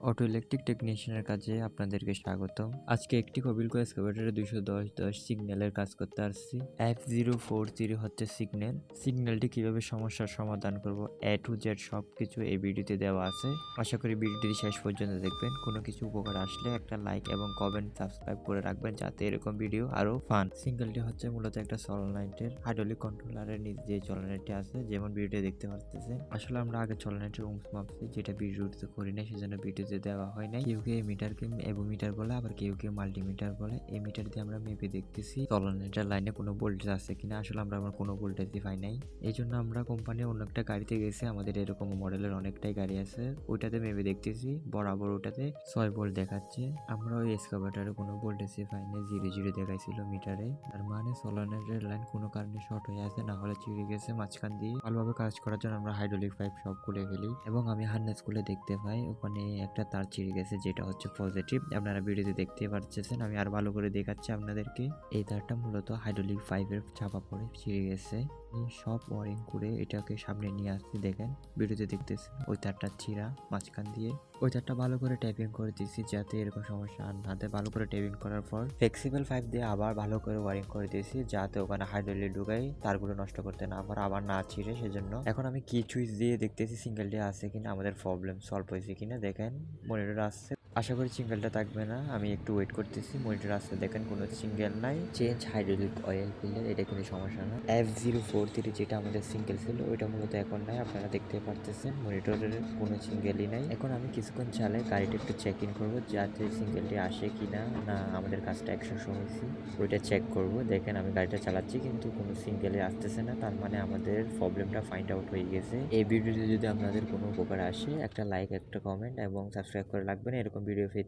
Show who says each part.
Speaker 1: Auto electric টেকনিশিয়ানের কাজে আপনাদেরকে স্বাগতম। আজকে একটি কবিলকো এক্সকাভেটরে 210 সিগন্যালের কাজ করতে আসছি। F040 হচ্ছে সিগন্যাল। সিগন্যালটি কিভাবে সমস্যার সমাধান করব A to Z সবকিছু এই ভিডিওতে দেওয়া আছে। আশা করি ভিডিওটি শেষ পর্যন্ত দেখবেন। কোনো কিছু উপকার আসলে একটা লাইক এবং কমেন্ট সাবস্ক্রাইব করে রাখবেন যাতে এরকম ভিডিও আরো ফান। সিগন্যালটি হচ্ছে মূলত একটা সলোনয়েডের হাইড্রোলিক কন্ট্রোলারের নিচে যে সলোনয়েডটি আছে যেমন ভিডিওতে দেখতে পাচ্ছেন। আসলে আমরা আগে সলোনয়েডের ওহমস মাপছি যেটা ভিডিওতে করি না, সেজন্য ভিডিওতে দেওয়া হয় নাই। কেউ কেউ মিটারকে এভোমিটার বলে, আবার কেউ কেউ মাল্টিমিটার বলে। এই মিটার দিয়ে আমরা মেপে দেখতেছি সলোনয়েডের লাইনে কোনো ভোল্টেজ আছে কিনা। আসলে আমরা কোনো ভোল্টেজই পাই নাই। এই জন্য আমরা কোম্পানির অন্য একটা গাড়িতে গেছি, আমাদের এরকম মডেলের অনেকটাই গাড়ি আছে, ওইটাতে মেপে দেখতেছি বরাবর ওটাতে 6 ভোল্ট দেখাচ্ছে। আমরা ওই এক্সকাভেটরে কোনো ভোল্টেজই পাই নাই, 0 দেখাইছিল মিটারে। তার মানে সলোনয়েডের লাইন কোনো কারণে শর্ট হয়ে আছে, না হলে চিড়ে গেছে মাঝখান দিয়ে। ভালোভাবে কাজ করার জন্য আমরা হাইড্রোলিক পাইপ সব খুলে ফেলি এবং আমি হার্নেস খুলে দেখতে পাই ওখানে একটা তার ছিঁড়ে গেছে যেটা হচ্ছে পজিটিভ। আপনারা ভিডিওতে দেখতে পাচ্ছেন, আমি আর ভালো করে দেখাচ্ছি আপনাদেরকে। এই তারটা মূলত হাইড্রোলিক পাইপের চাপা পড়ে ছিঁড়ে গেছে। সব ওয়ারিং করে এটাকে সামনে নিয়ে আসছি, দেখেন ভিডিওতে দেখতেছি ওই তারটা ছিঁড়া মাঝখান দিয়ে। ওই তারটা ভালো করে ট্যাপিং করে দিয়েছি যাতে এরকম সমস্যা আর না দেয়। ভালো করে ট্যাপিং করার পর ফ্লেক্সিবল পাইপ দিয়ে আবার ভালো করে ওয়ারিং করে দিয়েছি যাতে ওখানে হাইড্রোলিক ঢুকাই তারগুলো নষ্ট করতে না পারে, আবার না ছিঁড়ে। সেজন্য এখন আমি কি সুইচ দিয়ে দেখতেছি সিঙ্গেলটি আছে কিনা, আমাদের প্রবলেম সলভ হয়েছে কিনা। দেখেন মনিটর আসছে, আশা করি সিঙ্গেলটা থাকবে না। আমি একটু ওয়েট করতেছি, মনিটর আসছে, দেখেন কোনো সিঙ্গেল নাই। চেঞ্জ হাইড্রোলিক অয়েল ফিল্টার, এটা কিন্তু সমস্যা না। F043 যেটা আমাদের সিঙ্গেল ছিল ওইটা মূলত এখন নাই, আপনারা দেখতে পারতেছেন মনিটরের কোনো সিঙ্গেলই নাই। এখন আমি কিছুক্ষণ চালে গাড়িটা একটু চেক ইন করবো যাতে সিঙ্গেলটি আসে কিনা, না আমাদের কাজটা 100 হয়েছে ওইটা চেক করব। দেখেন আমি গাড়িটা চালাচ্ছি কিন্তু কোনো সিঙ্গেলে আসতেছে না, তার মানে আমাদের প্রবলেমটা ফাইন্ড আউট হয়ে গেছে। এই ভিডিওতে যদি আপনাদের কোনো উপকার আসে একটা লাইক, একটা কমেন্ট এবং সাবস্ক্রাইব করে রাখবেন এরকম ভিডিও পেতে।